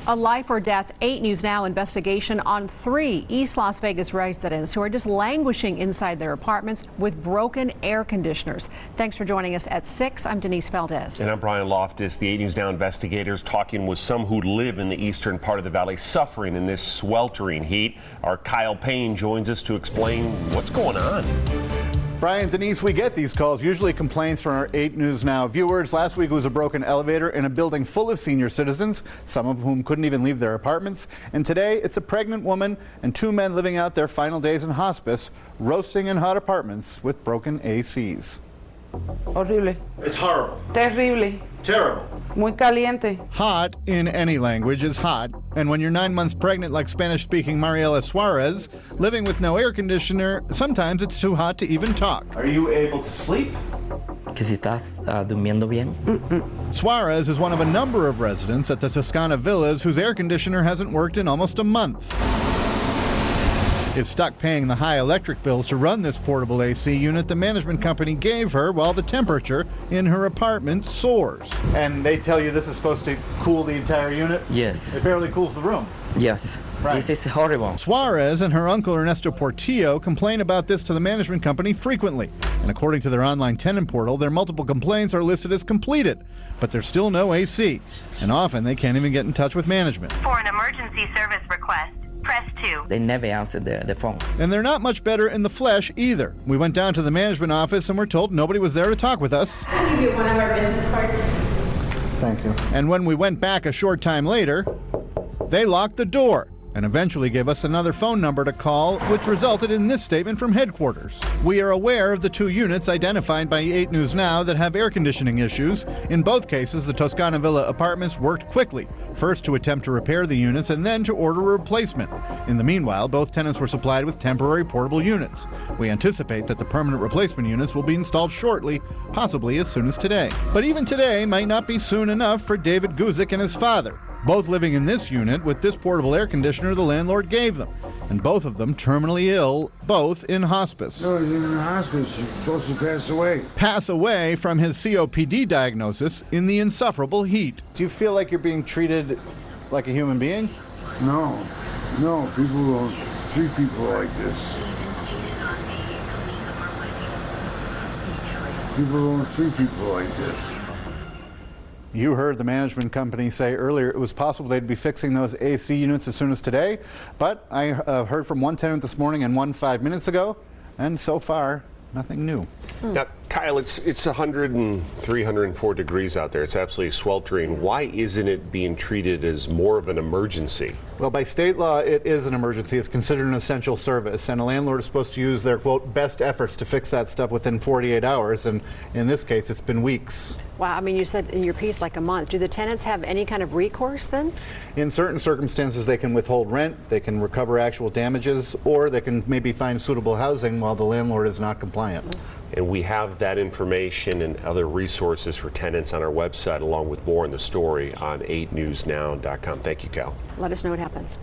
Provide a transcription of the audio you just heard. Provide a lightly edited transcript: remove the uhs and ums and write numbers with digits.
A life or death 8 News Now investigation on 3 East Las Vegas residents who are just languishing inside their apartments with broken air conditioners. Thanks for joining us at 6. I'm Denise Valdez. And I'm Brian Loftus. The 8 News Now investigators talking with some who live in the eastern part of the valley suffering in this sweltering heat. Our Kyle Payne joins us to explain what's going on. Brian, Denise, we get these calls, usually complaints from our 8 News Now viewers. Last week it was a broken elevator in a building full of senior citizens, some of whom couldn't even leave their apartments. And today it's a pregnant woman and 2 men living out their final days in hospice, roasting in hot apartments with broken ACs. Horrible. It's horrible. Terrible. Terrible. Muy caliente. Hot in any language is hot, and when you're 9 months pregnant like Spanish-speaking Mairelys Suarez, living with no air conditioner, sometimes it's too hot to even talk. Are you able to sleep? Que si estás durmiendo bien. Suarez is one of a number of residents at the Toscana Villas whose air conditioner hasn't worked in almost a month. Is stuck paying the high electric bills to run this portable AC unit the management company gave her while the temperature in her apartment soars. And they tell you this is supposed to cool the entire unit? Yes. It barely cools the room. Yes. Right. This is horrible. Suarez and her uncle Ernesto Portillo complain about this to the management company frequently. And according to their online tenant portal, their multiple complaints are listed as completed. But there's still no AC. And often they can't even get in touch with management. For an emergency service request, press 2. They never answer the phone. And they're not much better in the flesh either. We went down to the management office and were told nobody was there to talk with us. I'll give you one of our business cards. Thank you. And when we went back a short time later, they locked the door and eventually gave us another phone number to call, which resulted in this statement from headquarters. We are aware of the 2 units identified by 8 News Now that have air conditioning issues. In both cases, the Toscana Villa apartments worked quickly, first to attempt to repair the units and then to order a replacement. In the meanwhile, both tenants were supplied with temporary portable units. We anticipate that the permanent replacement units will be installed shortly, possibly as soon as today. But even today might not be soon enough for David Guzik and his father, both living in this unit with this portable air conditioner the landlord gave them, and both of them terminally ill, both in hospice. No, he's in the hospice. He's supposed to pass away. Pass away from his COPD diagnosis in the insufferable heat. Do you feel like you're being treated like a human being? No, people don't treat people like this. People don't treat people like this. You heard the management company say earlier it was possible they'd be fixing those AC units as soon as today, but I heard from one tenant this morning and one 5 minutes ago, and so far, nothing new. Now, Kyle, it's 103, 104 degrees out there. It's absolutely sweltering. Why isn't it being treated as more of an emergency? Well, by state law, it is an emergency. It's considered an essential service, and a landlord is supposed to use their, quote, best efforts to fix that stuff within 48 hours, and in this case, it's been weeks. Wow, I mean, you said in your piece like a month. Do the tenants have any kind of recourse then? In certain circumstances, they can withhold rent, they can recover actual damages, or they can maybe find suitable housing while the landlord is not compliant. And we have that information and other resources for tenants on our website, along with more in the story on 8newsnow.com. Thank you, Cal. Let us know what happens.